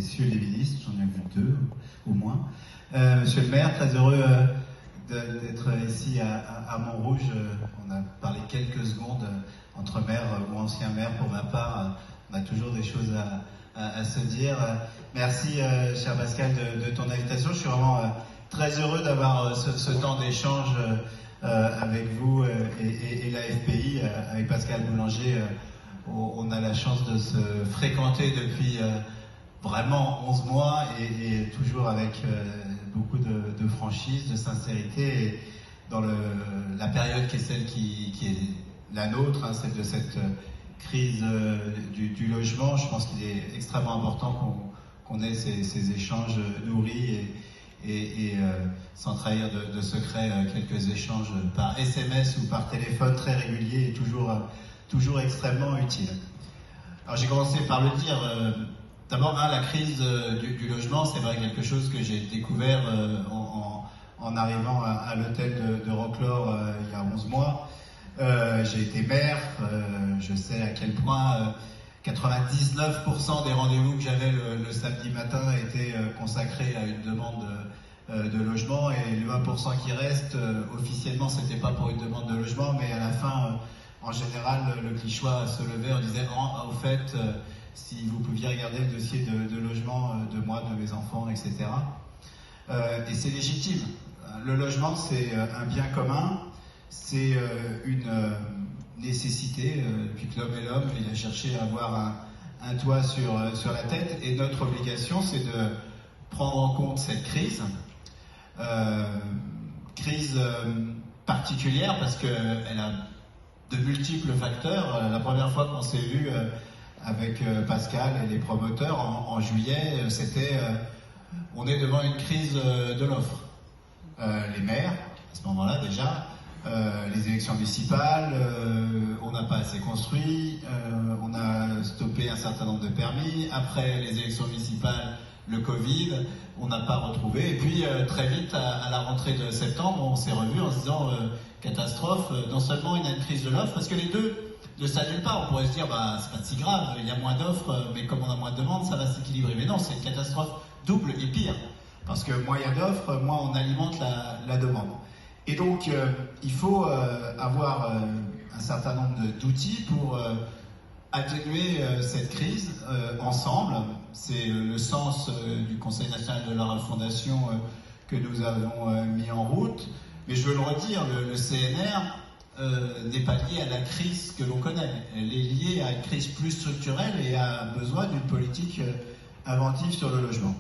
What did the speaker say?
messieurs les ministres, j'en ai vu deux au moins. Monsieur le maire, très heureux d'être ici à Montrouge. On a parlé quelques secondes entre maires ou anciens maires pour ma part. On a toujours des choses à se dire. Merci, cher Pascal, de ton invitation. Je suis vraiment très heureux d'avoir ce temps d'échange avec vous et la FPI, avec Pascal Boulanger. On a la chance de se fréquenter depuis vraiment 11 mois et toujours avec beaucoup de franchise, de sincérité. Et dans la période qui est celle qui est la nôtre, hein, celle de cette crise du logement, je pense qu'il est extrêmement important qu'on ait ces échanges nourris et sans trahir de secret, quelques échanges par SMS ou par téléphone très réguliers et toujours extrêmement utiles. Alors j'ai commencé par le dire, d'abord la crise du logement, c'est vrai quelque chose que j'ai découvert en arrivant à l'hôtel de Roquelaure il y a 11 mois. J'ai été maire, je sais à quel point 99% des rendez-vous que j'avais le samedi matin étaient consacrés à une demande de logement, et les 20% qui restent, officiellement c'était pas pour une demande de logement, mais à la fin, en général, le clichois se levait, on disait au fait, si vous pouviez regarder le dossier de logement de moi, de mes enfants, etc. Et c'est légitime. Le logement, c'est un bien commun, c'est une nécessité. Depuis que l'homme est l'homme, il a cherché à avoir un toit sur la tête, et notre obligation, c'est de prendre en compte cette crise. Crise particulière parce qu'elle a de multiples facteurs. La première fois qu'on s'est vu avec Pascal et les promoteurs en juillet, c'était on est devant une crise de l'offre. Les maires, à ce moment-là déjà, les élections municipales, on n'a pas assez construit, on a stoppé un certain nombre de permis. Après les élections municipales, le Covid, on n'a pas retrouvé. Et puis très vite, à la rentrée de septembre, on s'est revus en se disant catastrophe, non seulement il y a une crise de l'offre, parce que les deux ne s'annulent pas. On pourrait se dire, c'est pas si grave, il y a moins d'offres, mais comme on a moins de demandes, ça va s'équilibrer. Mais non, c'est une catastrophe double et pire. Parce que moins il y a d'offres, moins on alimente la demande. Et donc, il faut avoir un certain nombre d'outils pour atténuer cette crise ensemble. C'est le sens du Conseil national de la refondation que nous avons mis en route. Mais je veux le redire, le CNR n'est pas lié à la crise que l'on connaît. Elle est liée à une crise plus structurelle et a besoin d'une politique inventive sur le logement.